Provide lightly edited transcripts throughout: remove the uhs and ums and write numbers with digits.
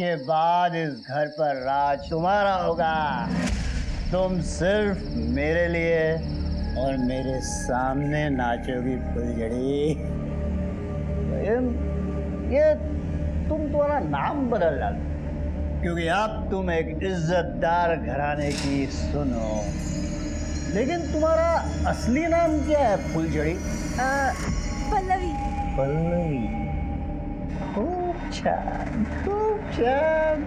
के बाद इस घर पर राज तुम्हारा होगा। तुम सिर्फ मेरे लिए और मेरे सामने नाचोगी फुलझड़ी। ये तुम तुम्हारा नाम बदल डालो, क्योंकि अब तुम एक इज्जतदार घराने की सुनो। लेकिन तुम्हारा असली नाम क्या है फुलझड़ी? पल्लवी। पल्लवी, खूब छान, खूब छान।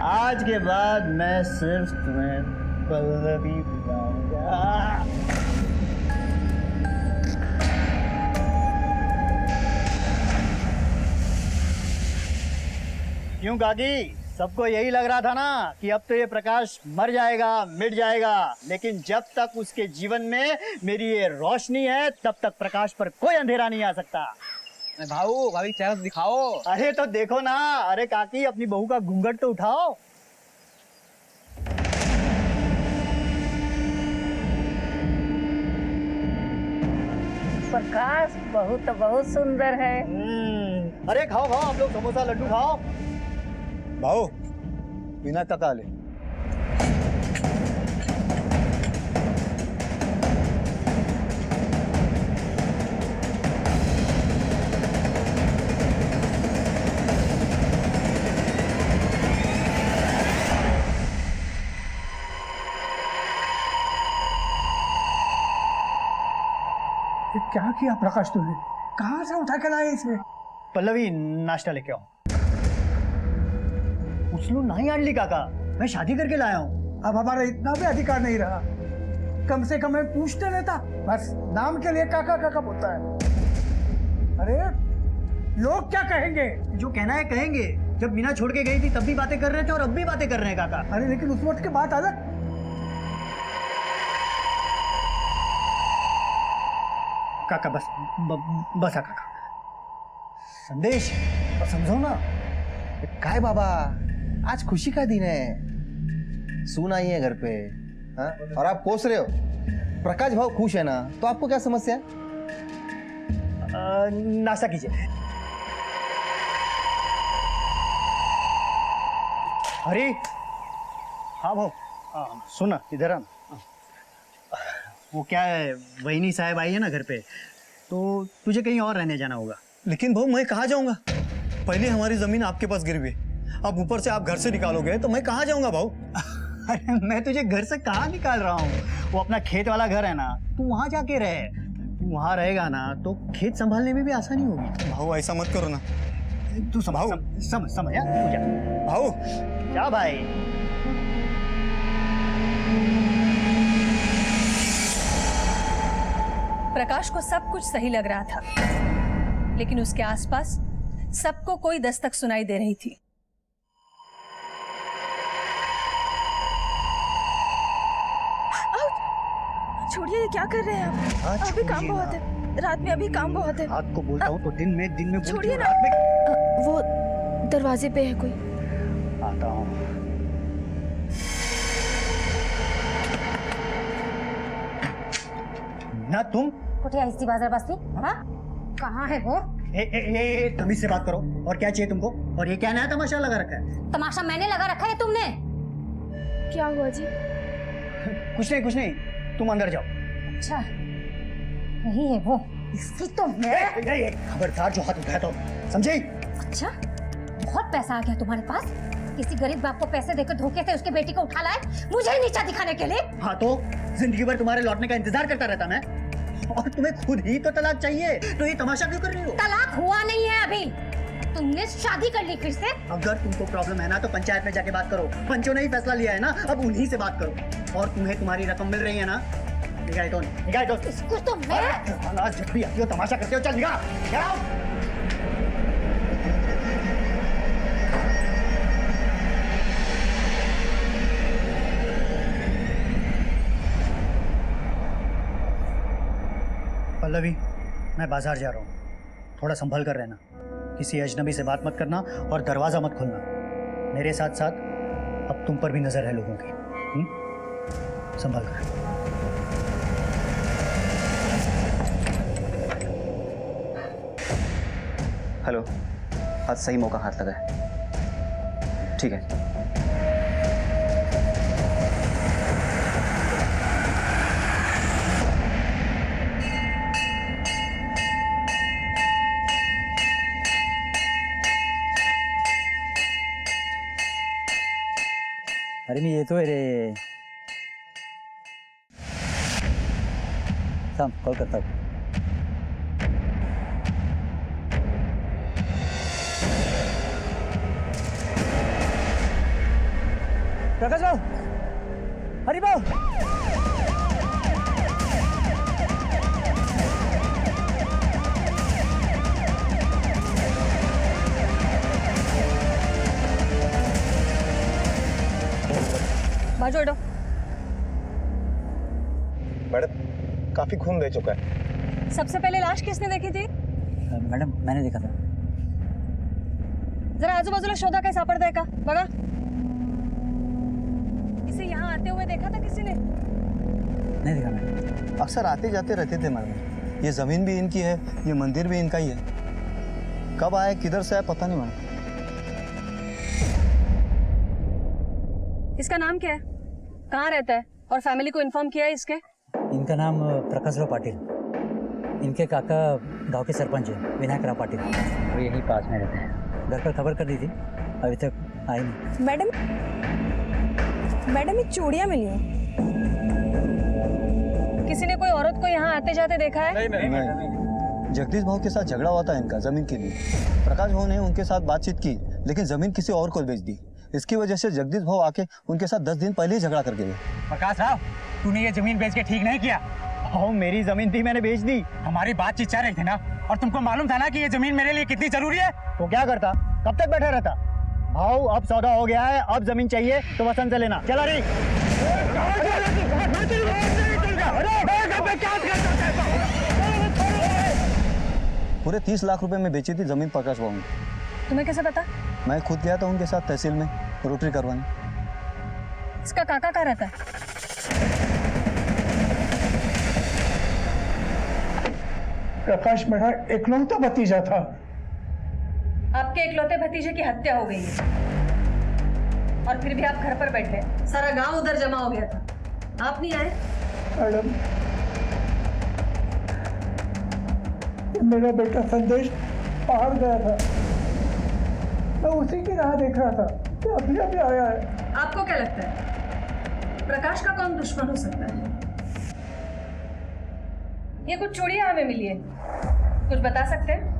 आज के बाद मैं सिर्फ तुम्हें पल्लवी बुलाऊंगा। क्यों काकी, सबको यही लग रहा था ना कि अब तो ये प्रकाश मर जाएगा, मिट जाएगा, लेकिन जब तक उसके जीवन में मेरी ये रोशनी है तब तक प्रकाश पर कोई अंधेरा नहीं आ सकता। भाऊ भाभी चेहरा तो दिखाओ। अरे तो देखो ना। अरे काकी, अपनी बहू का घूंघट तो उठाओ। प्रकाश बहुत बहुत सुंदर है। अरे खाओ खाओ, आप लोग समोसा लड्डू खाओ। भाऊ बिना तका ले। क्या किया प्रकाश तूने? कहाँ से उठा के लाए इसे? पल्लवी, नाश्ता लेके आओ। उछलू नहीं आणली काका, मैं शादी करके लाया हूँ। अब हमारा इतना भी अधिकार नहीं रहा। कम से कम मैं पूछते रहता, बस नाम के लिए काका काका बोलता है। अरे लोग क्या कहेंगे? जो कहना है कहेंगे। जब मीना छोड़ के गई थी तब भी बातें कर रहे थे और अब भी बातें कर रहे हैं काका। अरे लेकिन उस वक्त की बात अलग। काका बस बस काका, संदेश समझो ना। काय बाबा, आज खुशी का दिन है, सून आई है घर पे। हाँ? और आप कोस रहे हो। प्रकाश भाव खुश है ना, तो आपको क्या समस्या है? नाश्ता कीजिए। अरे हाँ भाऊ, सुन ना, इधर आना। वो क्या है, वहीनी साहब आई है ना घर पे, तो तुझे कहीं और रहने जाना होगा। लेकिन भाऊ मैं कहाँ जाऊंगा? पहले हमारी जमीन आपके पास गिरवी, अब ऊपर से आप घर से निकालोगे तो मैं कहाँ जाऊंगा भाऊ? अरे मैं तुझे घर से कहाँ निकाल रहा हूँ, वो अपना खेत वाला घर है ना, तू वहाँ जाके रहे। तू वहाँ रहेगा ना तो खेत संभालने में भी आसानी होगी। भाऊ ऐसा मत करो ना। तू समझ समझ समझ यार, तू जा। भाऊ जा भाई। प्रकाश को सब कुछ सही लग रहा था, लेकिन उसके आसपास सबको कोई दस्तक सुनाई दे रही थी। छोड़िए, क्या कर रहे हैं आप? अभी काम बहुत है, रात में अभी काम बहुत है। रात को बोलता हूँ तो दिन में छोड़िए ना। रात में। वो दरवाजे पे है कोई। आता हूँ। ना तुम कुठे ऐसी बाजार बसती? हाँ, कहाँ है वो? तमीज से बात करो। और क्या चाहिए तुमको? और ये क्या नया तमाशा लगा रखा है? तमाशा मैंने लगा रखा है, तुमने? क्या हुआ जी? कुछ नहीं, तुम अंदर जाओ। अच्छा, यही है वो। इसकी तो मैं। खबरदार जो हाथ उठाया तो, समझे? अच्छा, बहुत पैसा आ गया तुम्हारे पास? किसी गरीब बाप को पैसे देकर धोखे से उसकी बेटी को उठा लाए, मुझे नीचा दिखाने के लिए? हाँ तो जिंदगी भर तुम्हारे लौटने का इंतजार करता रहता मैं, और तुम्हें खुद ही तो तलाक चाहिए, तो ये तमाशा क्यों कर रही हो? तलाक हुआ नहीं है अभी, तुमने शादी कर ली फिर से। अगर तुमको प्रॉब्लम है ना तो पंचायत में जाके बात करो। पंचों ने ही फैसला लिया है ना, अब उन्हीं से बात करो। और तुम्हें तुम्हारी रकम मिल रही है ना, निकाय तो इसको तो मैं। जब भी आती हो तमाशा करते हो, चल निकाल। पल्लवी, मैं बाजार जा रहा हूँ, थोड़ा संभल कर रहना। किसी अजनबी से बात मत करना और दरवाजा मत खोलना। मेरे साथ साथ अब तुम पर भी नजर है लोगों की। संभल कर। हेलो, आज सही मौका हाथ लगा है। ठीक है। अरे मी येतोय रे. थांब कॉल करता. प्रकाश भाऊ, हरी भाऊ. बाजू हटो. मैडम काफी खून बह चुका है। सबसे पहले लाश किसने देखी थी? मैडम मैंने देखा था. जरा आजूबाजूला शोधा, काही सापडतंय का बघा. इसे यहाँ आते हुए देखा था किसी ने? नहीं देखा मैडम. अक्सर आते जाते रहते थे मैडम. ये जमीन भी इनकी है, ये मंदिर भी इनका ही है. कब आए किधर से आए पता नहीं मैडम. इसका नाम क्या है, कहाँ रहता है और फैमिली को इन्फॉर्म किया है इसके? इनका नाम प्रकाशराव पाटिल. इनके काका गांव के सरपंच हैं, विनायकराव पाटिल. वो यहीं पास में रहते हैं. घर पर खबर कर दी थी, अभी तक आई नहीं. मैडम ये चूड़ियाँ मिली हैं। किसी ने कोई औरत को यहाँ आते जाते देखा है? नहीं. जगदीश भाव के साथ झगड़ा हुआ था इनका जमीन के लिए. प्रकाश भाव ने उनके साथ बातचीत की, लेकिन जमीन किसी और को बेच दी. इसकी वजह से जगदीश भाव आके उनके साथ 10 दिन पहले ही झगड़ा करके गए. प्रकाश राव, तूने ये जमीन बेच के ठीक नहीं किया. भाऊ मेरी जमीन थी, मैंने बेच दी. हमारी बातचीत चल रही थी ना, और तुमको मालूम था ना कि ये जमीन मेरे लिए कितनी जरूरी है. तो क्या करता, कब तक बैठा रहता? भाऊ अब सौदा हो गया है, अब जमीन चाहिए तो वसंत से लेना. चला रही. पूरे 30 लाख रुपए में बेची थी जमीन प्रकाश भाव ने. तुम्हें कैसे पता? मैं खुद गया था उनके साथ तहसील में रोटरी करवाने. इसका काका कहाँ रहता है? प्रकाश मेरा इकलौता भतीजा था। आपके इकलौते भतीजे की हत्या हो गई है और फिर भी आप घर पर बैठे. सारा गांव उधर जमा हो गया था, आप नहीं आए? मैडम मेरा बेटा संदेश बाहर गया था, मैं उसी की राह देख रहा था कि अभी अभी आया है. आपको क्या लगता है प्रकाश का कौन दुश्मन हो सकता है? ये कुछ चूड़ियां हमें मिली है, कुछ बता सकते हैं?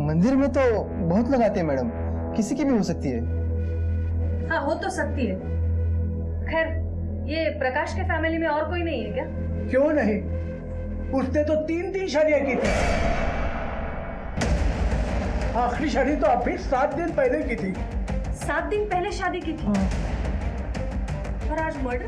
मंदिर में तो बहुत लगाते हैं मैडम, किसी की भी हो सकती है. हाँ हो तो सकती है. खैर ये प्रकाश के फैमिली में और कोई नहीं है क्या? क्यों नहीं, उसने तो 3 शादियां की थी. आखिरी शादी तो अभी 7 दिन पहले की थी. 7 दिन पहले शादी की थी और आज मर्डर.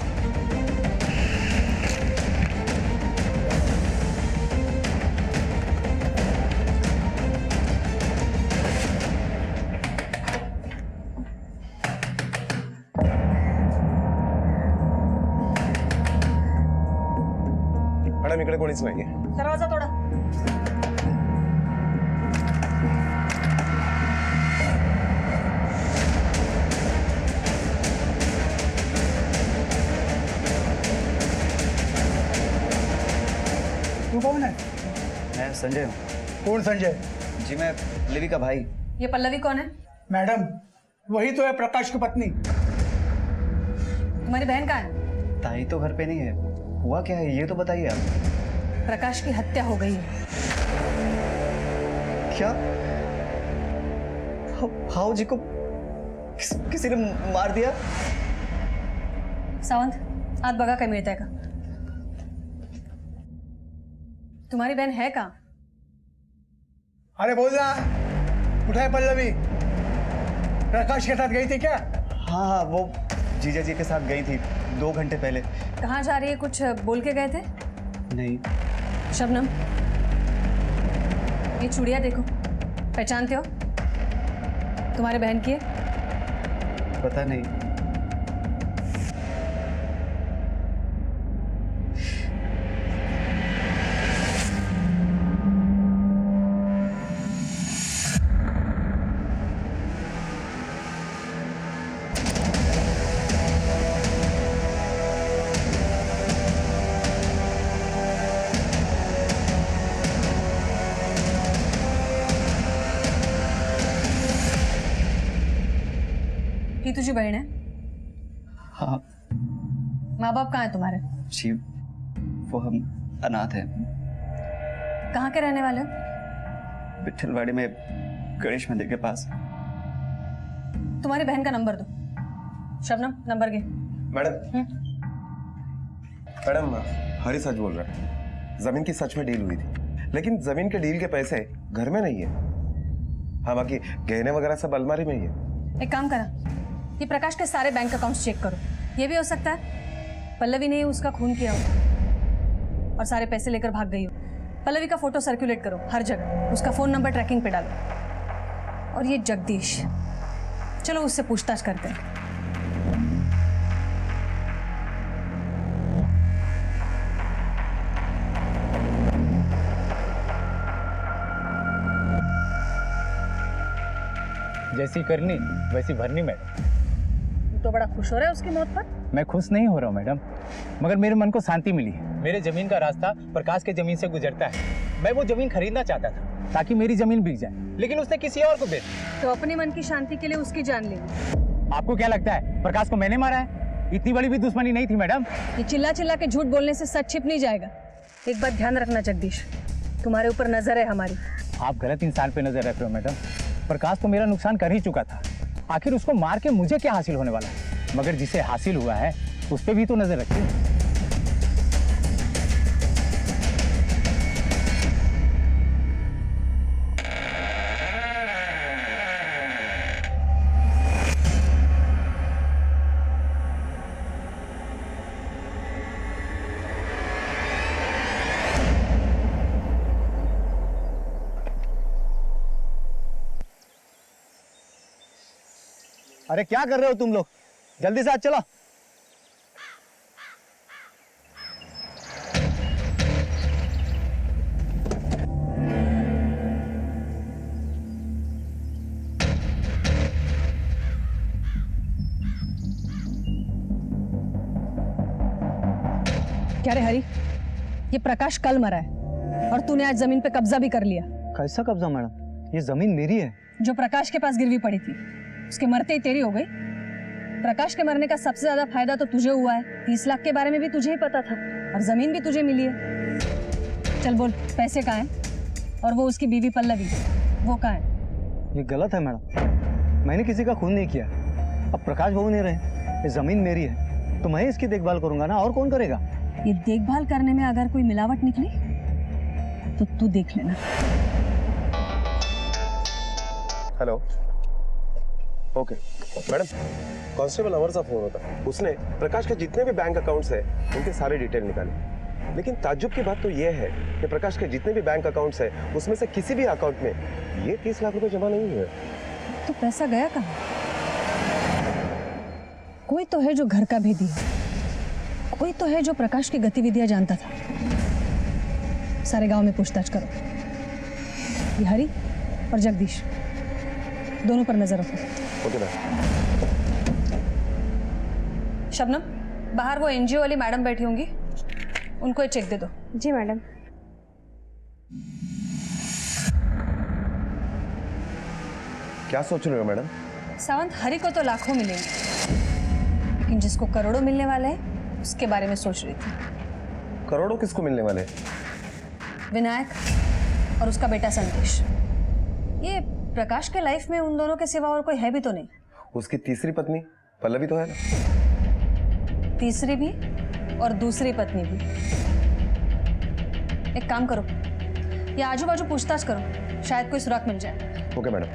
मॅडम इकडे कोणीच नाहीये. दरवाजा तोड़ा. तू कौन है? मैं संजय हूँ. कौन संजय? जी मैं लिवी का भाई. ये पल्लवी कौन है? मैडम वही तो है प्रकाश की पत्नी. तुम्हारी बहन कहाँ है? ताई तो घर पे नहीं है. हुआ क्या है ये तो बताइए आप. प्रकाश की हत्या हो गई है. क्या भाव जी को किसी ने मार दिया? सावंत आत बघा काय मिळतंय का. तुम्हारी बहन है कहाँ? अरे बोल ना, कुठे है पल्लवी? प्रकाश के साथ गई थी क्या? हाँ हाँ वो जीजा जी के साथ गई थी 2 घंटे पहले. कहाँ जा रही है, कुछ बोल के गए थे? नहीं. शबनम ये चूड़ियाँ देखो, पहचानते हो? तुम्हारे बहन की है? पता नहीं. तुझी बहन है? हाँ माँ बाप कहाँ है तुम्हारे? जी, वो हम अनाथ हैं। कहाँ के रहने वाले हो? विठलवाड़ी में गणेश मंदिर के पास। तुम्हारी बहन का नंबर दो। शबनम, नंबर के। मैडम मैडम, हरी सच बोल रहा है। जमीन की सच में डील हुई थी, लेकिन जमीन के डील के पैसे घर में नहीं है। हाँ, बाकी गहने वगैरह सब अलमारी में ही है। एक काम करा, ये प्रकाश के सारे बैंक अकाउंट्स चेक करो। ये भी हो सकता है पल्लवी ने उसका खून किया हो और सारे पैसे लेकर भाग गई हो। पल्लवी का फोटो सर्कुलेट करो हर जगह, उसका फोन नंबर ट्रैकिंग पे डालो। और ये जगदीश, चलो उससे पूछताछ करते हैं। जैसी करनी वैसी भरनी मैडम। तू तो बड़ा खुश हो रहा है उसकी मौत पर। मैं खुश नहीं हो रहा हूँ मैडम, मगर मेरे मन को शांति मिली है। मेरे जमीन का रास्ता प्रकाश के जमीन से गुजरता है। मैं वो जमीन खरीदना चाहता था ताकि मेरी जमीन बिक जाए, लेकिन उसने किसी और को बेच दी। तो अपने मन की शांति के लिए उसकी जान ले। आपको क्या लगता है प्रकाश को मैंने मारा है? इतनी बड़ी भी दुश्मनी नहीं थी मैडम। ये चिल्ला चिल्ला के झूठ बोलने से सच छिप नहीं जाएगा। एक बात ध्यान रखना जगदीश, तुम्हारे ऊपर नजर है हमारी। आप गलत इंसान पे नजर रख रहे हो मैडम। प्रकाश तो मेरा नुकसान कर ही चुका था, आखिर उसको मार के मुझे क्या हासिल होने वाला है? मगर जिसे हासिल हुआ है उस पे भी तो नजर रखिए। अरे क्या कर रहे हो तुम लोग? जल्दी से आज चलो। क्या रे हरी, ये प्रकाश कल मरा है और तूने आज जमीन पे कब्जा भी कर लिया। कैसा कब्जा मैडम? ये जमीन मेरी है। जो प्रकाश के पास गिरवी पड़ी थी उसके मरते ही तेरी हो गई। प्रकाश के मरने का सबसे ज्यादा फायदा तो तुझे हुआ है। 30 लाख के बारे में भी तुझे ही पता था और जमीन भी तुझे मिली है। चल बोल, पैसे कहाँ हैं? और वो उसकी बीवी पल्लवी, वो कहाँ है? ये गलत है मैडम, मैंने किसी का खून नहीं किया। अब प्रकाश बाबू नहीं रहे, ये जमीन मेरी है तो मैं इसकी देखभाल करूंगा ना, और कौन करेगा? ये देखभाल करने में अगर कोई मिलावट निकली तो तू देख लेना। हेलो, ओके मैडम, कांस्टेबल अमर सा फोन होता। उसने प्रकाश के जितने भी बैंक अकाउंट्स हैं उनके सारे डिटेल निकाले, लेकिन ताज्जुब की बात तो यह है कि प्रकाश के जितने भी बैंक अकाउंट्स हैं उसमें से किसी भी अकाउंट में ये 30 लाख रुपए जमा नहीं हुए। तो पैसा गया कहाँ? कोई तो है जो घर का भेदी है, कोई तो है जो प्रकाश की गतिविधियां जानता था। सारे गांव में पूछताछ करो। ये हरी और जगदीश दोनों पर नजर रखो। Okay ma'am. शबनम, बाहर वो एनजीओ वाली मैडम बैठी होंगी, उनको ये चेक दे दो। जी मैडम। क्या सोच रहे हो मैडम? सावंत, हरी को तो लाखों मिलेंगे, लेकिन जिसको करोड़ों मिलने वाले हैं उसके बारे में सोच रही थी। करोड़ों किसको मिलने वाले? विनायक और उसका बेटा संदेश। ये प्रकाश के लाइफ में उन दोनों के सिवा और कोई है भी तो नहीं। उसकी तीसरी पत्नी पल्लवी तो है ना? तीसरी भी और दूसरी पत्नी भी। एक काम करो, ये आजू बाजू पूछताछ करो, शायद कोई सुराग मिल जाए। Okay madam.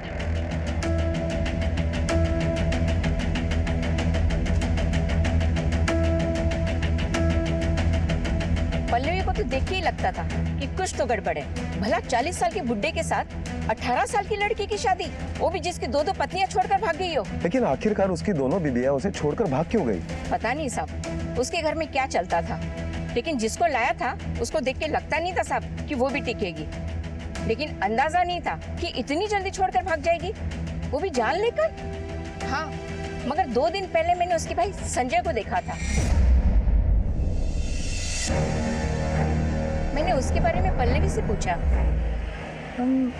पल्लवी को तो देख के ही लगता था कि कुछ तो गड़बड़ है। भला 40 साल के बुड्ढे के साथ 18 साल की लड़की की शादी, वो भी जिसकी दो पत्नियां छोड़कर भाग गई हो। लेकिन आखिरकार उसकी दोनों बीबियां उसे छोड़कर भाग क्यों गई? पता नहीं साहब उसके घर में क्या चलता था, लेकिन जिसको लाया था उसको देख के लगता नहीं था साहब कि वो भी टिकेगी, लेकिन अंदाजा नहीं था कि इतनी जल्दी छोड़कर भाग जाएगी, वो भी जान लेकर। हाँ, मगर 2 दिन पहले मैंने उसके भाई संजय को देखा था। मैंने उसके बारे में पल्लवी से पूछा।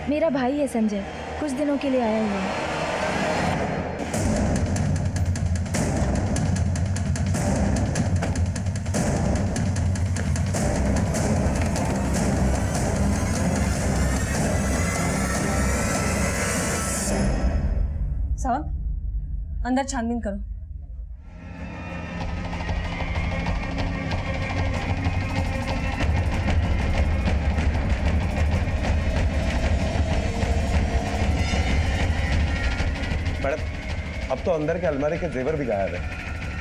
मेरा भाई है संजय, कुछ दिनों के लिए आया हुआ है। सावंत अंदर छानबीन करो। मैडम, अब तो अंदर के अलमारी के जेवर भी गायब है,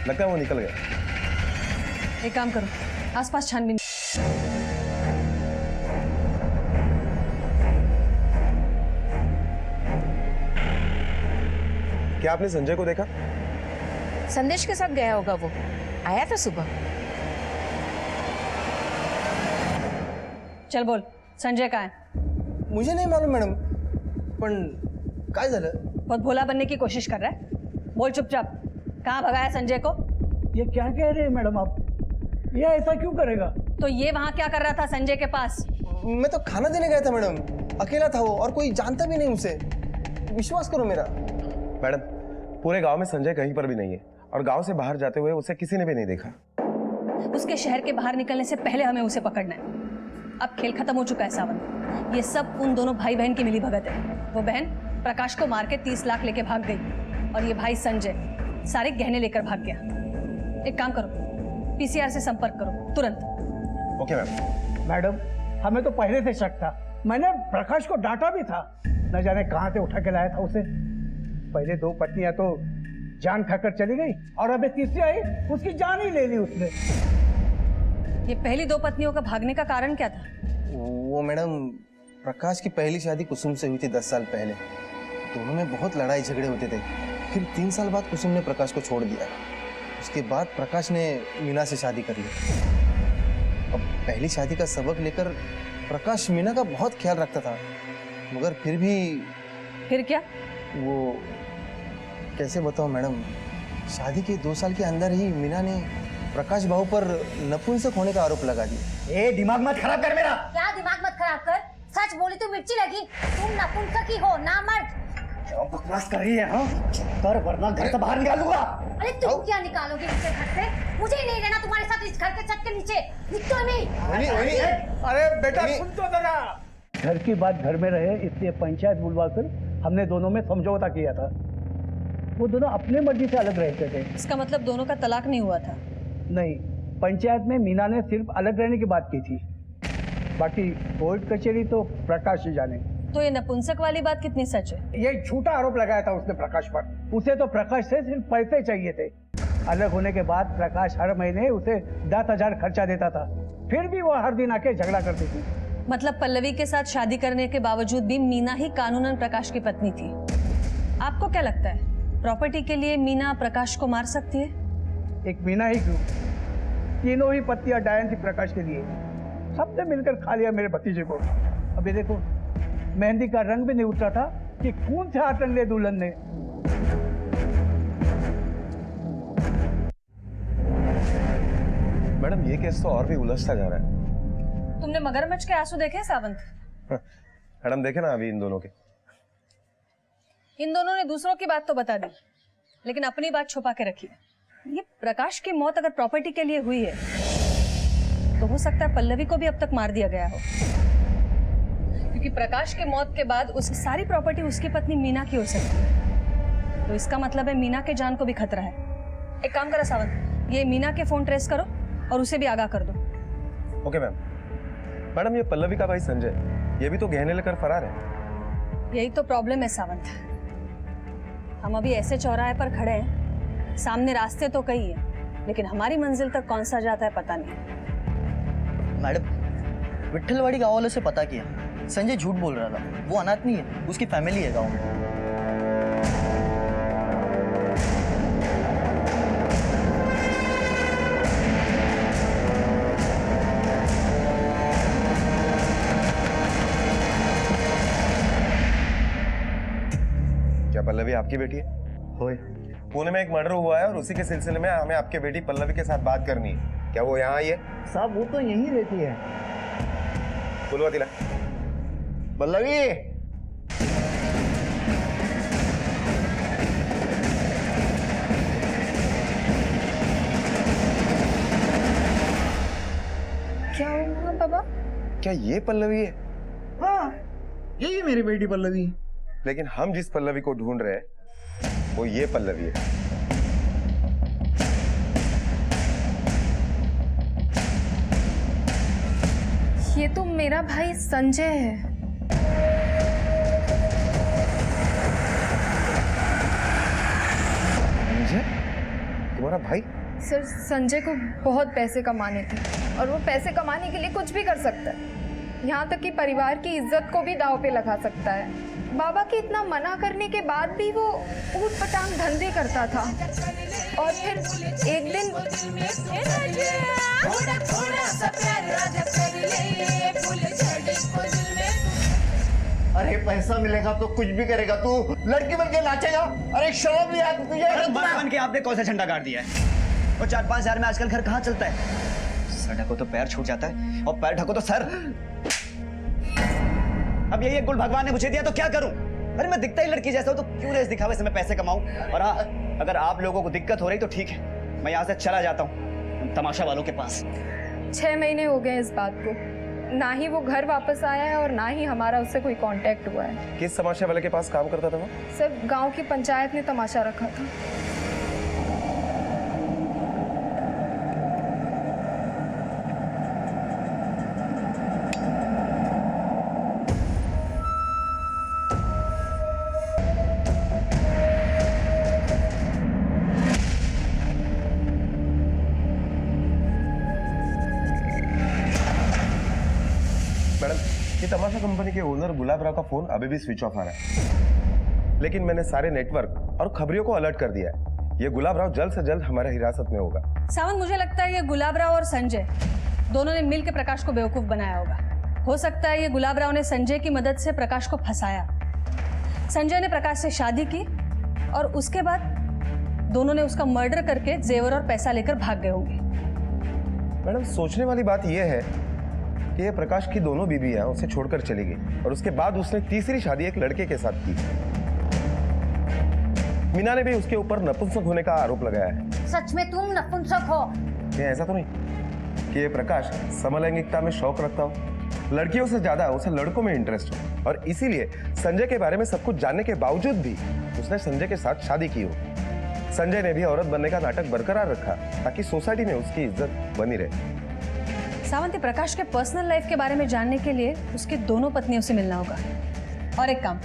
लगता है वो निकल गया। एक काम करो, आसपास छानबीन। क्या आपने संजय को देखा? संदेश के साथ गया होगा वो, आया था सुबह। चल बोल, संजय कहाँ है? मुझे नहीं मालूम मैडम, पण काय झालं? बहुत भोला बनने की कोशिश कर रहा है। बोल चुपचाप, कहाँ भगाया संजय को? ये क्या कह रहे हैं मैडम आप? ये ऐसा क्यों करेगा? तो ये वहाँ क्या कर रहा था संजय के पास? मैं तो खाना देने गया था मैडम, अकेला था वो और कोई जानता भी नहीं उसे, विश्वास करो मेरा। मैडम, पूरे गांव में संजय कहीं पर भी नहीं है और गांव से बाहर जाते हुए उसे किसी ने भी नहीं देखा। उसके शहर के बाहर निकलने से पहले हमें उसे पकड़ना है। अब खेल खत्म हो चुका है सावंत, ये सब उन दोनों भाई बहन की मिली भगत है। वो बहन प्रकाश को मार के 30 लाख लेके भाग गई और ये भाई संजय सारे गहने लेकर भाग गया। एक काम करो, पीसीआर से संपर्क करो तुरंत। Okay ma'am. मैडम, हमें तो पहले से शक था, मैंने प्रकाश को डांटा भी था, न जाने कहाँ से उठा के लाया था उसे। पहले 2 पत्नियां तो जान खाकर चली गई और अब तीसरी आई, उसकी जान ही ले ली उसने। ये पहली 2 पत्नियों का भागने का कारण क्या था? वो मैडम, प्रकाश की पहली शादी कुसुम से हुई थी 10 साल पहले। दोनों में बहुत लड़ाई झगड़े होते थे। फिर 3 साल बाद कुसुम ने प्रकाश को छोड़ दिया। उसके बाद प्रकाश ने मीना से शादी कर ली। अब पहली शादी का सबक लेकर प्रकाश मीना का बहुत ख्याल रखता था, मगर फिर भी। फिर क्या? वो कैसे बताऊं मैडम, शादी के 2 साल के अंदर ही मीना ने प्रकाश बाबू पर नपुंसक होने का आरोप लगा दिया। ए दिमाग मत खराब कर मेरा। क्या दिमाग मत खराब कर, सच बोली तो मिर्ची लगी। तुम नपुंसक ही हो ना मर्द। क्या बकवास कर रही है? हाँ, कर वरना घर से बाहर निकालूंगा। अरे तुम क्या निकालोगे मुझे घर से? मुझे ही नहीं रहना तुम्हारे साथ इस घर के छत के नीचे। निकलो नहीं। अरे बेटा सुन तो जरा, घर की बात घर में रहे, इसलिए पंचायत बुलवाकर हमने दोनों में समझौता किया था। वो दोनों अपने मर्जी से अलग रहते थे। इसका मतलब दोनों का तलाक नहीं हुआ था? नहीं, पंचायत में मीना ने सिर्फ अलग रहने की बात की थी, बाकी कोर्ट कचहरी तो प्रकाश ही जाने। तो ये नपुंसक वाली बात कितनी सच है? ये झूठा आरोप लगाया था उसने प्रकाश पर। उसे तो प्रकाश से सिर्फ पैसे चाहिए थे। अलग होने के बाद प्रकाश हर महीने उसे 10,000 खर्चा देता था, फिर भी वो हर दिन आके झगड़ा करती थी। मतलब पल्लवी के साथ शादी करने के बावजूद भी मीना ही कानूनन प्रकाश की पत्नी थी। आपको क्या लगता है, प्रॉपर्टी के लिए मीना प्रकाश को मार सकती है? एक मीना ही क्यों, तीनों ही पत्नियां डायन थी प्रकाश के लिए। सबने मिलकर खा लिया मेरे भतीजे को। अभी देखो, मेहंदी का रंग भी नहीं उतरा था कि खून से हाथ रंग ले दुल्हन ने। मैडम, ये केस तो और भी उलझता जा रहा है। तुमने मगरमच्छ के आंसू देखे सावंत? मैडम देखे ना अभी इन दोनों के। इन दोनों ने दूसरों की बात तो बता दी, लेकिन अपनी बात छुपा के रखी। ये प्रकाश की मौत अगर प्रॉपर्टी के लिए हुई है, तो हो सकता है पल्लवी को भी अब तक मार दिया गया हो, क्योंकि प्रकाश के मौत के बाद उसकी सारी प्रॉपर्टी उसकी पत्नी मीना की हो सकती है। तो इसका मतलब है मीना के जान को भी खतरा है। एक काम करो सावंत, ये मीना के फोन ट्रेस करो और उसे भी आगाह कर दो। Okay ma'am. मैडम, ये पल्लवी का भाई संजय, ये भी तो गहने लेकर फरार है। यही तो प्रॉब्लम है सावंत, हम अभी ऐसे चौराहे पर खड़े हैं, सामने रास्ते तो कई हैं, लेकिन हमारी मंजिल तक कौन सा जाता है पता नहीं। मैडम, विट्ठलवाड़ी गांव वालों से पता किया, संजय झूठ बोल रहा था। वो अनाथ नहीं है, उसकी फैमिली है गांव में। क्या पल्लवी आपकी बेटी है? होए, पुणे में एक मर्डर हुआ है और उसी के सिलसिले में हमें आपके बेटी पल्लवी के साथ बात करनी है। क्या वो यहाँ आई है? साहब वो तो यहीं रहती है। बुलवा दिला। पल्लवी, क्या हुआ बाबा? क्या ये पल्लवी है? हाँ, यही मेरी बेटी पल्लवी। लेकिन हम जिस पल्लवी को ढूंढ रहे हैं वो ये पल्लवी है। ये तो मेरा भाई संजय है। संजय? तुम्हारा भाई? सर, संजय को बहुत पैसे कमाने थे और वो पैसे कमाने के लिए कुछ भी कर सकता है, यहाँ तक कि परिवार की इज्जत को भी दांव पे लगा सकता है। बाबा के इतना मना करने के बाद भी वो ऊट-पटांग धंधे करता था और फिर एक दिन अरे पैसा मिलेगा तो कुछ भी करेगा तू, लड़की बन के नाचेगा। अरे शर्म नहीं आती तुझे? बन के आपने कौन सा झंडा गाड़ दिया है? और 4-5 हजार में आजकल घर कहाँ चलता है? सर ढको तो पैर छूट जाता है और पैर ढको तो सर। अब यही एक गुल भगवान ने मुझे दिया तो क्या करूं? अरे मैं दिखता ही लड़की जैसा हूं तो क्यों ना इस दिखावे से मैं पैसे कमाऊं? और हाँ, अगर आप लोगों को दिक्कत हो रही तो ठीक है, मैं यहाँ से चला जाता हूँ उन तमाशा वालों के पास। 6 महीने हो गए इस बात को, ना ही वो घर वापस आया है और ना ही हमारा उससे कोई कांटेक्ट हुआ है। किस तमाशे वाले के पास काम करता था वो? सर, गांव की पंचायत ने तमाशा रखा था। मैडम, ये तमाशा कंपनी के ओनर गुलाब राव का फोन अभी भी स्विच ऑफ आ रहा है, लेकिन मैंने सारे नेटवर्क और खबरियों को अलर्ट कर दिया है। ये गुलाब राव जल्द से जल्द हमारे हिरासत में होगा। सावंत, मुझे लगता है ये गुलाब राव और संजय दोनों ने मिलकर प्रकाश को बेवकूफ बनाया होगा। हो सकता है ये गुलाब राव ने संजय की मदद से प्रकाश को फंसाया। संजय ने प्रकाश से शादी की और उसके बाद दोनों ने उसका मर्डर करके जेवर और पैसा लेकर भाग गए होंगे। मैडम, सोचने वाली बात यह है कि ये प्रकाश की दोनों बीबियां उसे छोड़कर चली गई और उसके बाद उसने तीसरी शादी एक लड़के के साथ की। मीना ने भी उसके ऊपर नपुंसक होने का आरोप लगाया है। सच में तुम नपुंसक हो? ये ऐसा तो नहीं कि ये प्रकाश समलैंगिकता में शौक रखता हो, लड़कियों से ज्यादा उसे लड़कों में इंटरेस्ट हो और इसीलिए संजय के बारे में सब कुछ जानने के बावजूद भी उसने संजय के साथ शादी की हो। संजय ने भी औरत बनने का नाटक बरकरार रखा ताकि सोसाइटी में उसकी इज्जत बनी रहे। सावंत, प्रकाश के पर्सनल लाइफ के बारे में जानने के लिए उसके दोनों पत्नियों से मिलना होगा। और एक काम,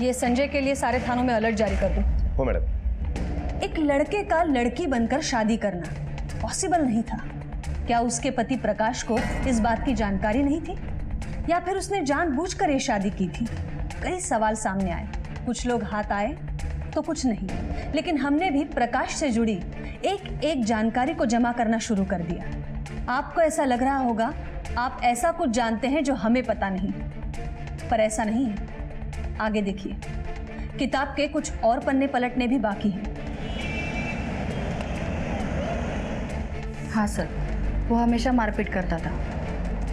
ये संजय के लिए सारे थानों में अलर्ट जारी कर दूं। हो मैडम। एक लड़के का लड़की बनकर शादी करना पॉसिबल नहीं था। क्या उसके पति प्रकाश को इस बात की जानकारी नहीं थी या फिर उसने जानबूझकर ये शादी की थी? कई सवाल सामने आए, कुछ लोग हाथ आए तो कुछ नहीं, लेकिन हमने भी प्रकाश से जुड़ी एक एक जानकारी को जमा करना शुरू कर दिया। आपको ऐसा लग रहा होगा आप ऐसा कुछ जानते हैं जो हमें पता नहीं, पर ऐसा नहीं है। आगे देखिए, किताब के कुछ और पन्ने पलटने भी बाकी हैं। हाँ सर, वो हमेशा मारपीट करता था,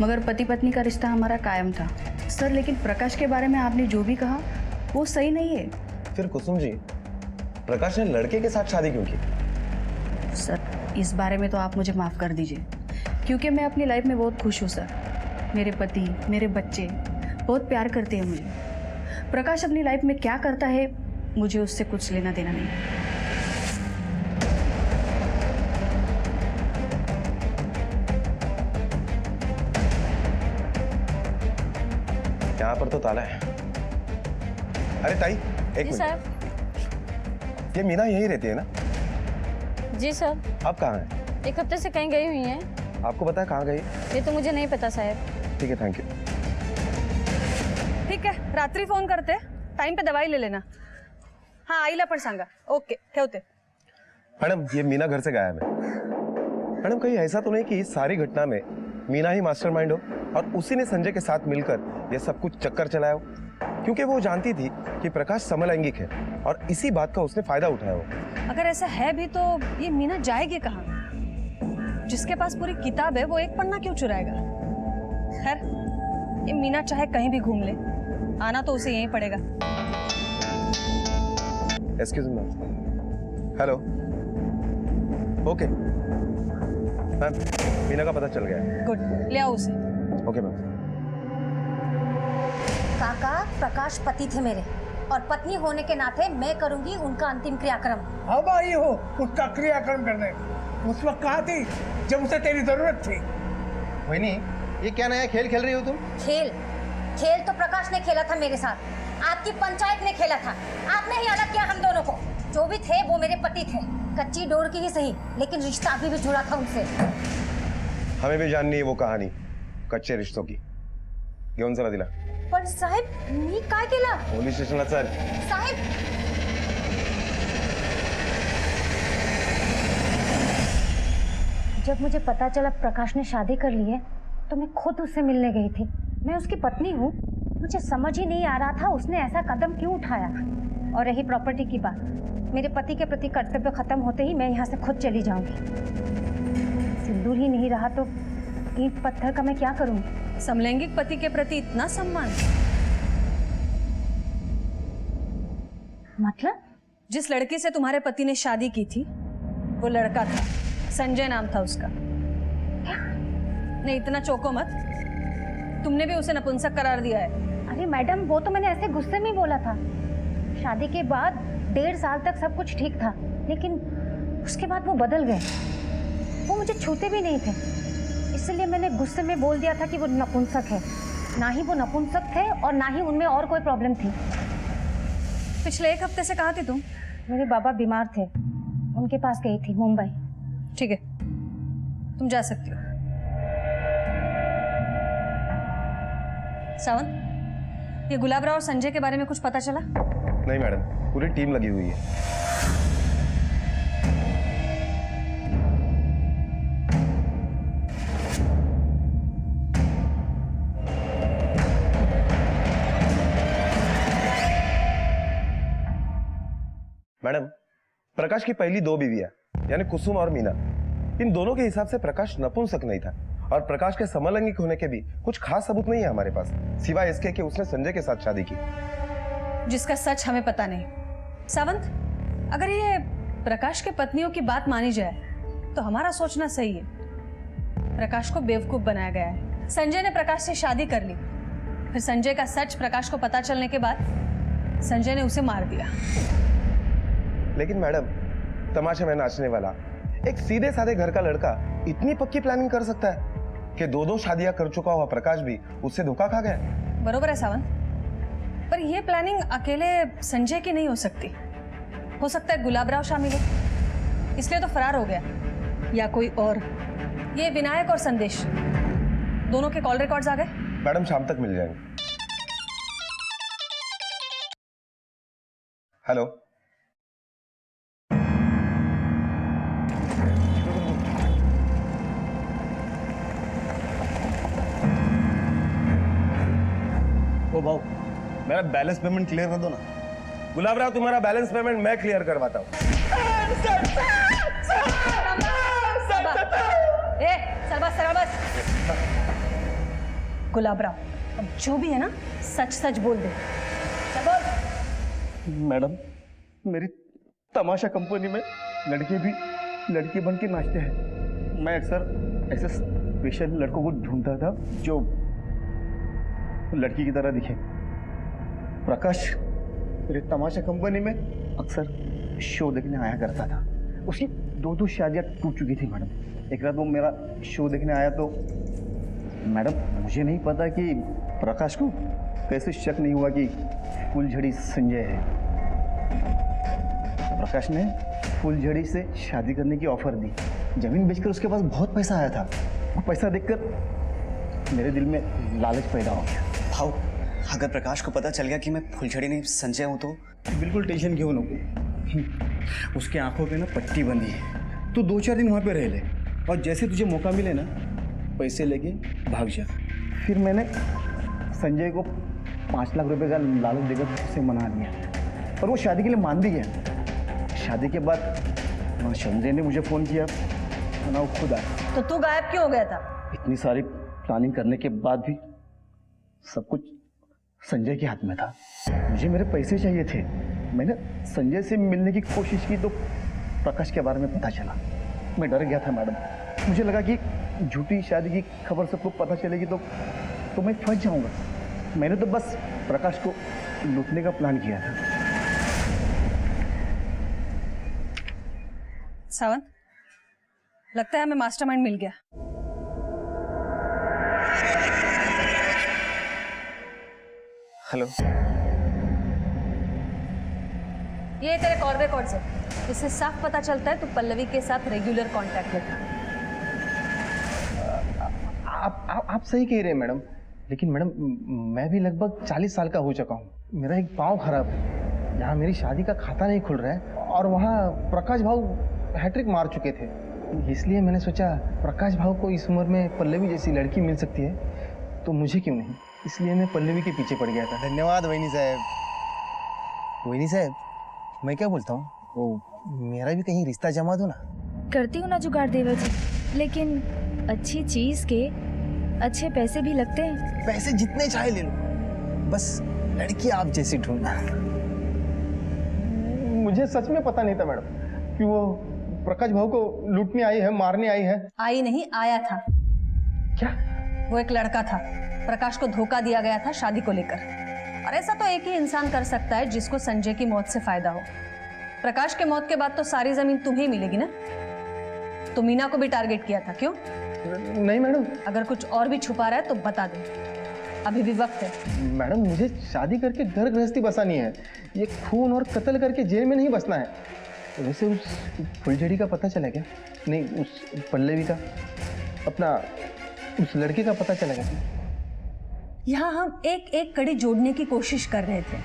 मगर पति पत्नी का रिश्ता हमारा कायम था। सर, लेकिन प्रकाश के बारे में आपने जो भी कहा वो सही नहीं है। फिर कुसुम जी, प्रकाश ने लड़के के साथ शादी क्यों की? सर, इस बारे में तो आप मुझे माफ़ कर दीजिए, क्योंकि मैं अपनी लाइफ में बहुत खुश हूँ सर। मेरे पति, मेरे बच्चे बहुत प्यार करते हैं मुझे। प्रकाश अपनी लाइफ में क्या करता है मुझे उससे कुछ लेना देना नहीं। यहाँ पर तो ताला है। अरे ताई, एक मिनट। ये मीना यहीं रहती है ना? जी सर। आप कहाँ हैं? 1 हफ्ते से कहीं गई हुई हैं। आपको पता है कहाँ गई? ये तो मुझे नहीं पता साहब। ठीक है, थैंक यू। ठीक है, रात्री फोन करते, टाइम पे दवाई ले लेना। हाँ, आईला पण सांगा। ओके, ठेवते। मैडम, ये मीना घर से गायब है। मैडम, कहीं ऐसा तो नहीं कि इस सारी घटना में मीना ही मास्टरमाइंड हो और उसी ने संजय के साथ मिलकर ये सब कुछ चक्कर चलाया हो? क्योंकि वो जानती थी कि प्रकाश समलैंगिक है और इसी बात का उसने फायदा उठाया हो। अगर ऐसा है भी तो ये मीना जाएगी कहाँ? जिसके पास पूरी किताब है वो एक पन्ना क्यों चुराएगा? खैर, ये मीना चाहे कहीं भी घूम ले, आना तो उसे यहीं पड़ेगा। Excuse me. Hello. Okay ma'am, Meena का पता चल गया है। गुड, ले आओ उसे। Okay ma'am. काका, प्रकाश पति थे मेरे, और पत्नी होने के नाते मैं करूंगी उनका अंतिम क्रियाक्रम। अब आई हो उसका क्रियाक्रम करने। उस वक्त कहाँ थी जब उसे तेरी जरूरत थी? वही ये क्या नया खेल खेल रही हो तुम? खेल खेल तो प्रकाश ने खेला था मेरे साथ, आपकी पंचायत ने खेला था। आपने ही अलग किया हम दोनों को। जो भी थे वो मेरे पति थे, कच्ची डोर की ही सही, लेकिन रिश्ता अभी भी जुड़ा था उनसे। हमें भी जाननी है वो कहानी कच्चे रिश्तों की। घेऊन चला तिला पण साहेब मी काय केलं? पोलीस स्टेशनला चल। साहेब जब मुझे पता चला प्रकाश ने शादी कर ली है तो मैं खुद उससे मिलने गई थी। मैं उसकी पत्नी हूँ, मुझे समझ ही नहीं आ रहा था उसने ऐसा कदम क्यों उठाया। और रही प्रॉपर्टी की बात, मेरे पति के प्रति कर्तव्य खत्म होते ही मैं यहाँ से खुद चली जाऊंगी। सिंदूर ही नहीं रहा तो ईंट पत्थर का मैं क्या करूंगी? समलैंगिक पति के प्रति इतना सम्मान? मतलब? जिस लड़की से तुम्हारे पति ने शादी की थी वो लड़का था, संजय नाम था उसका। नहीं इतना चौंको मत, तुमने भी उसे नपुंसक करार दिया है। अरे मैडम वो तो मैंने ऐसे गुस्से में बोला था। शादी के बाद 1.5 साल तक सब कुछ ठीक था, लेकिन उसके बाद वो बदल गए। वो मुझे छूते भी नहीं थे, इसलिए मैंने गुस्से में बोल दिया था कि वो नपुंसक है। ना ही वो नपुंसक थे और ना ही उनमें और कोई प्रॉब्लम थी। पिछले 1 हफ्ते से कहाँ थी तुम? मेरे बाबा बीमार थे, उनके पास गई थी मुंबई। ठीक है तुम जा सकती हो। सावंत, ये गुलाबराव और संजय के बारे में कुछ पता चला? नहीं मैडम, पूरी टीम लगी हुई है। मैडम, प्रकाश की पहली 2 बीवियां यानी कुसुम और मीना, इन दोनों के हिसाब से प्रकाश नपुंसक नहीं था और प्रकाश के समलैंगिक होने के भी कुछ खास सबूत नहीं है हमारे पास, सिवाय इसके कि उसने संजय के साथ शादी की, जिसका सच हमें पता नहीं। सावंत, अगर ये प्रकाश के पत्नियों की बात मानी जाए तो हमारा सोचना सही है। प्रकाश को बेवकूफ बनाया गया है। संजय ने प्रकाश से शादी कर ली, फिर संजय का सच प्रकाश को पता चलने के बाद संजय ने उसे मार दिया। लेकिन मैडम, तमाशे में नाचने वाला एक सीधे साधे घर का लड़का इतनी पक्की प्लानिंग कर सकता है कि 2 शादियां कर चुका हुआ प्रकाश भी उससे धोखा खा गया। बरोबर है सावंत, पर यह प्लानिंग अकेले संजय की नहीं हो सकती। हो सकता है गुलाबराव शामिल हो, इसलिए तो फरार हो गया, या कोई और। ये विनायक और संदेश दोनों के कॉल रिकॉर्ड्स आ गए? मैडम शाम तक मिल जाएंगे। हेलो, ओ भाऊ, मेरा बैलेंस पेमेंट क्लियर कर दो ना। गुलाबराव, तुम्हारा बैलेंस पेमेंट मैं क्लियर करवाता हूँ। गुलाबराव, अब जो भी है ना सच सच बोल दे। चल बोल। मैडम, मेरी तमाशा कंपनी में लड़के भी लड़की बन के नाचते हैं। मैं अक्सर ऐसे स्पेशल लड़कों को ढूंढता था जो लड़की की तरह दिखे। प्रकाश मेरे तमाशा कंपनी में अक्सर शो देखने आया करता था। उसकी 2 शादियां टूट चुकी थी मैडम। एक रात वो मेरा शो देखने आया तो मैडम मुझे नहीं पता कि प्रकाश को कैसे शक नहीं हुआ कि फूलझड़ी संजय है। प्रकाश ने फूलझड़ी से शादी करने की ऑफर दी। जमीन बेचकर उसके पास बहुत पैसा आया था। वो पैसा देखकर मेरे दिल में लालच पैदा हो गया। भाव, अगर प्रकाश को पता चल गया कि मैं फुलझड़ी नहीं संजय हूँ तो? बिल्कुल टेंशन क्यों नको। उसके आंखों पे ना पट्टी बंधी है। तू 2-4 दिन वहाँ पे रह ले और जैसे तुझे मौका मिले ना पैसे लेके भाग जा। फिर मैंने संजय को 5 लाख रुपए का लालच देकर उसे मना दिया और वो शादी के लिए मान भी गया। शादी के बाद संजय ने मुझे फ़ोन किया, ना वो खुद आया। तो तू गायब क्यों हो गया था? इतनी सारी प्लानिंग करने के बाद भी सब कुछ संजय के हाथ में था। मुझे मेरे पैसे चाहिए थे। मैंने संजय से मिलने की कोशिश की तो प्रकाश के बारे में पता चला। मैं डर गया था मैडम। मुझे लगा कि झूठी शादी की खबर सबको पता चलेगी तो मैं फंस जाऊंगा। मैंने तो बस प्रकाश को लूटने का प्लान किया था। सावंत, लगता है हमें मास्टरमाइंड मिल गया। हेलो, ये तेरे कॉल रिकॉर्ड से इससे साफ पता चलता है तू पल्लवी के साथ रेगुलर कांटेक्ट में था। आप सही कह रहे हैं मैडम, लेकिन मैडम मैं भी लगभग 40 साल का हो चुका हूँ। मेरा एक पाँव खराब है, यहाँ मेरी शादी का खाता नहीं खुल रहा है, और वहाँ प्रकाश भाव हैट्रिक मार चुके थे। इसलिए मैंने सोचा प्रकाश भाव को इस उम्र में पल्लवी जैसी लड़की मिल सकती है, तो मुझे क्यों नहीं। इसलिए मैं पल्लवी के पीछे पड़ गया था। धन्यवाद वहीनी साहब। वहीनी साहब, मैं क्या बोलता हूँ, वो मेरा भी कहीं रिश्ता जमा दो ना। करती हूँ ना जुगाड़ देवर जी, लेकिन अच्छी चीज के अच्छे पैसे भी लगते हैं। पैसे जितने चाहे ले लो, बस लड़की आप जैसी ढूंढना। मुझे सच में पता नहीं था मैडम कि वो प्रकाश भाव को लूटने आई है, मारने आई है। आई नहीं, आया था। क्या? वो एक लड़का था, प्रकाश को धोखा दिया गया था शादी को लेकर। और ऐसा तो एक ही इंसान कर सकता है जिसको संजय की मौत से फायदा हो। प्रकाश के मौत के बाद तो सारी जमीन तुम्हें मिलेगी ना। तो मीना को भी टारगेट किया था, क्यों? नहीं मैडम। अगर कुछ और भी छुपा रहा है तो बता दे, अभी भी वक्त है। मैडम मुझे शादी करके घर गृहस्थी बसानी है, ये खून और कत्ल करके जेल में नहीं बसना है। वैसे उस फुलझड़ी का पता चला क्या? नहीं, उस पल्लवी का, अपना उस लड़के का पता चला क्या? यहाँ हम एक एक कड़ी जोड़ने की कोशिश कर रहे थे,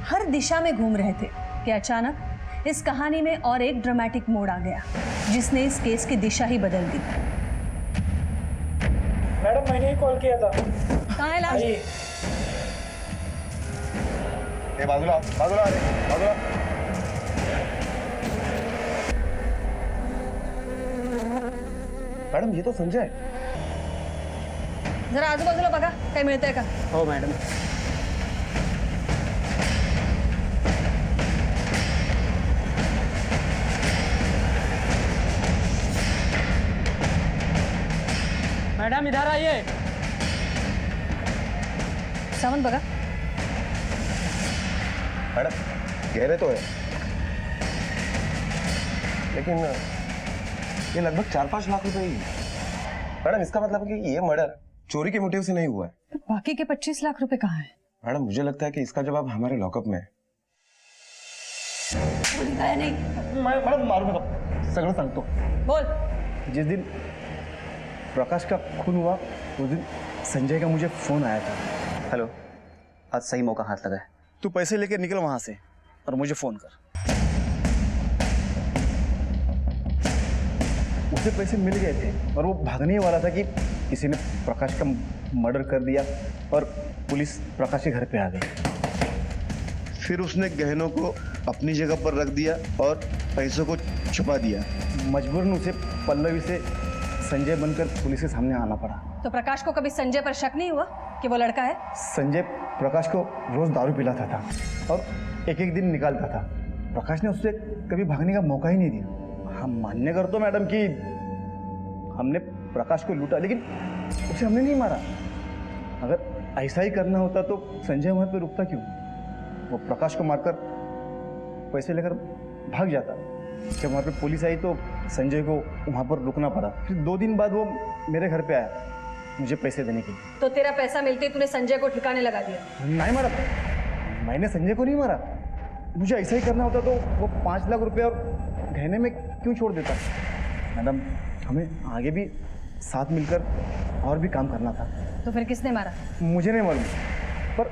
हर दिशा में घूम रहे थे कि अचानक इस कहानी में और एक ड्रामेटिक मोड़ आ गया जिसने इस केस की दिशा ही बदल दी। मैडम मैंने ही कॉल किया था। कहाँ है लाश? बाजूला बाजूला, अरे बाजूला। मैडम ये तो संजय है। जरा आजूबाजूला बघा, काही मिळतंय का? हो मैडम। मैडम इधर आइए। सावंत बघा। मैडम गहरे तो है, लेकिन ये लगभग 4-5 लाख रुपए ही है। मैडम इसका मतलब है कि ये मर्डर चोरी के मोटिव से नहीं हुआ है। तो बाकी के 25 लाख रुपए कहाँ हैं? मैडम मुझे लगता है कि इसका जवाब हमारे लॉकअप में है। मैडम मारूंगा, सगळं सांगतो। बोल। जिस दिन प्रकाश का खून हुआ उस दिन संजय का मुझे फोन आया था। हेलो, आज सही मौका हाथ लगा है। तू पैसे लेकर निकल वहां से और मुझे फोन कर। उसे पैसे मिल गए थे और वो भागने वाला था कि किसी ने प्रकाश का मर्डर कर दिया और पुलिस प्रकाश के घर पे आ गई। फिर उसने गहनों को अपनी जगह पर रख दिया और पैसों को छुपा दिया। मजबूरन उसे पल्लवी से संजय बनकर पुलिस के सामने आना पड़ा। तो प्रकाश को कभी संजय पर शक नहीं हुआ कि वो लड़का है? संजय प्रकाश को रोज दारू पिलाता था और एक एक दिन निकालता था। प्रकाश ने उससे कभी भागने का मौका ही नहीं दिया। हम मान्य करते मैडम कि हमने प्रकाश को लूटा, लेकिन उसे हमने नहीं मारा। अगर ऐसा ही करना होता तो संजय वहां पर रुकता क्यों? वो प्रकाश को मारकर पैसे लेकर भाग जाता। जब वहाँ पे पुलिस आई तो संजय को वहाँ पर रुकना पड़ा। फिर 2 दिन बाद वो मेरे घर पे आया मुझे पैसे देने के लिए। तो तेरा पैसा मिलते ही तूने संजय को ठिकाने लगा दिया? नहीं मारा, मैंने संजय को नहीं मारा। मुझे ऐसा ही करना होता तो वो 5 लाख रुपए और गहने में क्यों छोड़ देता? मैडम हमें आगे भी साथ मिलकर और भी काम करना था। तो फिर किसने मारा? मुझे नहीं मालूम, पर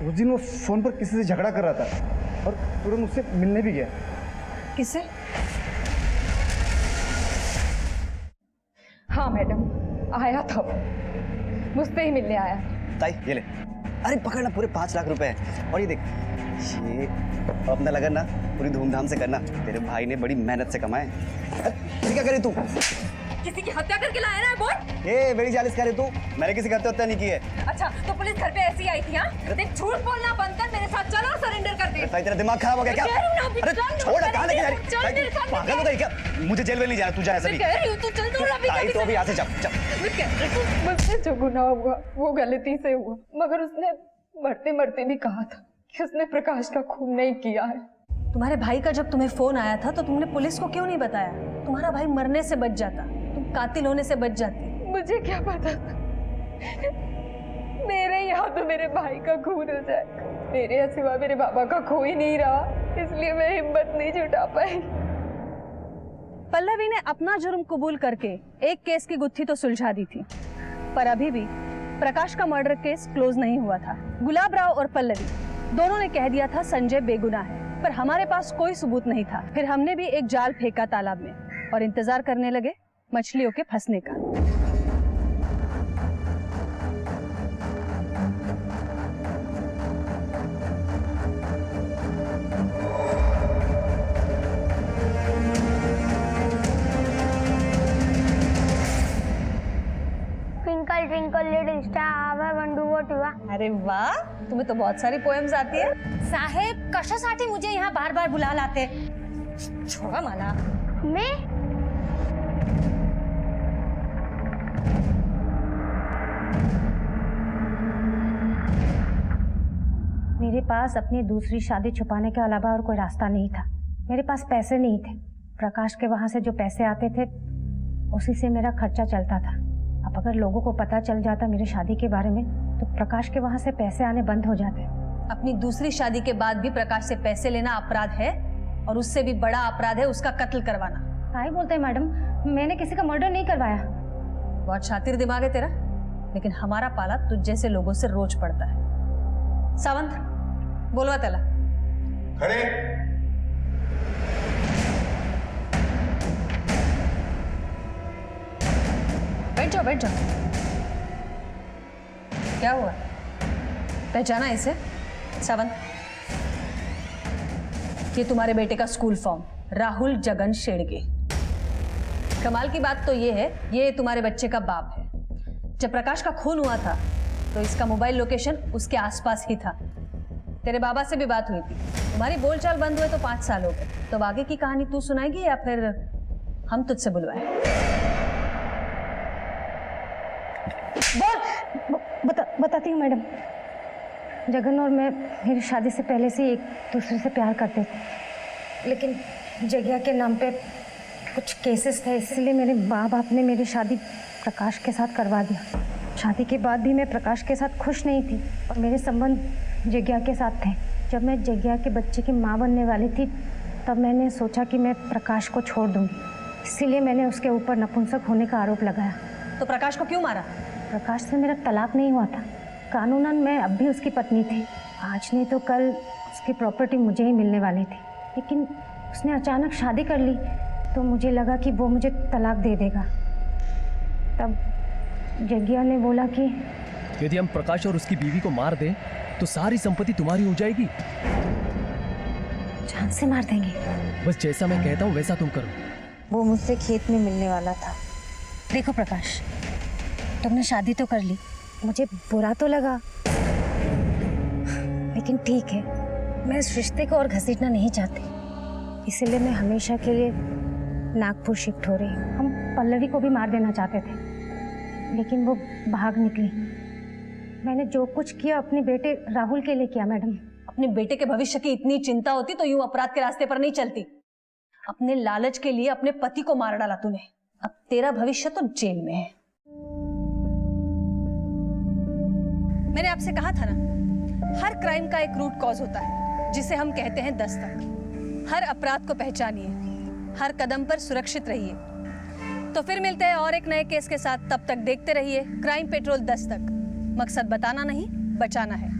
उस दिन वो फोन पर किसी से झगड़ा कर रहा था और तुरंत उससे मिलने भी गया। किससे? हाँ मैडम, आया था वो, मुझसे ही मिलने आया। ताई ये ले, अरे पकड़ना, पूरे 5 लाख रुपए हैं। और ये देख, ये अपना लगन ना पूरी धूमधाम से करना, तेरे भाई ने बड़ी मेहनत से कमाए। अरे क्या करे तू? किसी की हत्या करके लाया ना? बोल। ए बड़ी जालिस करे तू, मैंने किसी की हत्या नहीं की है। अच्छा तो पुलिस घर पे ऐसी आई थी? हाँ देख, झूठ बोलना बंद कर, मेरे साथ चलो और सरेंडर कर दे। ताई तेरा दिमाग खराब हो गया क्या? अरे छोड़, कहाँ लेके जा रही? पागल हो गई क्या? मुझे जेल में नहीं जाना, तू जा ऐसे भी। कह रही हूँ, तू चल तो ताई तो अभी यहाँ से जा। मुझसे जो गुनाह हुआ वो गलती से हुआ, मगर उसने मरते मरते भी कहा था कि उसने प्रकाश का खून नहीं किया है। तुम्हारे भाई का जब तुम्हें फोन आया था तो तुमने पुलिस को क्यों नहीं बताया? तुम्हारा भाई मरने से बच जाता, तुम कातिल होने से बच जाती। मुझे क्या पता था मेरे यहाँ तो मेरे भाई का खून हो जाएगा। मेरे सिवा मेरे बाबा का कोई नहीं रहा, इसलिए मैं हिम्मत नहीं जुटा पाई। पल्लवी ने अपना जुर्म कबूल करके एक केस की गुत्थी तो सुलझा दी थी, पर अभी भी प्रकाश का मर्डर केस क्लोज नहीं हुआ था। गुलाब राव और पल्लवी दोनों ने कह दिया था संजय बेगुनाह है, पर हमारे पास कोई सबूत नहीं था। फिर हमने भी एक जाल फेंका तालाब में और इंतजार करने लगे मछलियों के फंसने का। Twinkle twinkle little star how I do what you. अरे वाह, तुम्हें तो बहुत सारी पोएम्स आती है। साहेब कशासाठी मुझे यहाँ बार बार बुला लाते? छोड़ा मला। मैं मेरे पास अपनी दूसरी शादी छुपाने के अलावा और कोई रास्ता नहीं था। मेरे पास पैसे नहीं थे। प्रकाश के वहां से जो पैसे आते थे उसी से मेरा खर्चा चलता था। अब अगर लोगों को पता चल जाता मेरी शादी के बारे में तो प्रकाश के वहां से पैसे आने बंद हो जाते। अपनी दूसरी शादी के बाद भी प्रकाश से पैसे लेना अपराध है, और उससे भी बड़ा अपराध है उसका कत्ल करवाना। क्या बोलते हैं मैडम, मैंने किसी का मर्डर नहीं करवाया। बहुत शातिर दिमाग है तेरा, लेकिन हमारा पाला तुझ जैसे लोगों से रोज पड़ता है। सावंत, बोलवा त्याला। खड़े। बैठ जाओ बैठ जाओ। क्या हुआ, पहचाना इसे? सावंत, ये तुम्हारे बेटे का स्कूल फॉर्म, राहुल जगन शेड़गे। कमाल की बात तो ये है, ये तुम्हारे बच्चे का बाप है। जब प्रकाश का खून हुआ था तो इसका मोबाइल लोकेशन उसके आसपास ही था। तेरे बाबा से भी बात हुई थी। तुम्हारी बोलचाल बंद हुए तो 5 साल हो गए। तो आगे की कहानी तू सुनाएगी या फिर हम तुझसे बुलवाएं? बताती हूँ मैडम। जगन और मैं मेरी शादी से पहले से एक दूसरे से प्यार करते थे, लेकिन जगह के नाम पे कुछ केसेस थे, इसलिए मेरे माँ बाप ने मेरी शादी प्रकाश के साथ करवा दिया। शादी के बाद भी मैं प्रकाश के साथ खुश नहीं थी और मेरे संबंध जगह के साथ थे। जब मैं जगह के बच्चे की माँ बनने वाली थी तब मैंने सोचा कि मैं प्रकाश को छोड़ दूंगी, इसीलिए मैंने उसके ऊपर नपुंसक होने का आरोप लगाया। तो प्रकाश को क्यों मारा? प्रकाश से मेरा तलाक नहीं हुआ था। कानूनन मैं अब भी उसकी पत्नी थी। आज नहीं तो कल उसकी प्रॉपर्टी मुझे ही मिलने वाली थी, लेकिन उसने अचानक शादी कर ली तो मुझे लगा कि वो मुझे तलाक दे देगा। तब जग्गिया ने बोला कि यदि हम प्रकाश और उसकी बीवी को मार दें तो सारी संपत्ति तुम्हारी हो जाएगी। जान से मार देंगे। बस जैसा मैं कहता हूँ वैसा तुम करो। वो मुझसे खेत में मिलने वाला था। देखो प्रकाश, तुमने शादी तो कर ली, मुझे बुरा तो लगा, लेकिन ठीक है, मैं इस रिश्ते को और घसीटना नहीं चाहती, इसीलिए मैं हमेशा के लिए नागपुर शिफ्ट हो रही हूँ। हम पल्लवी को भी मार देना चाहते थे, लेकिन वो भाग निकली। मैंने जो कुछ किया अपने बेटे राहुल के लिए किया मैडम। अपने बेटे के भविष्य की इतनी चिंता होती तो यूं अपराध के रास्ते पर नहीं चलती। अपने लालच के लिए अपने पति को मार डाला तूने। अब तेरा भविष्य तो जेल में है। मैंने आपसे कहा था ना, हर क्राइम का एक रूट कॉज होता है जिसे हम कहते हैं दस्तक। हर अपराध को पहचानिए, हर कदम पर सुरक्षित रहिए। तो फिर मिलते हैं और एक नए केस के साथ। तब तक देखते रहिए क्राइम पेट्रोल दस्तक। मकसद बताना नहीं, बचाना है।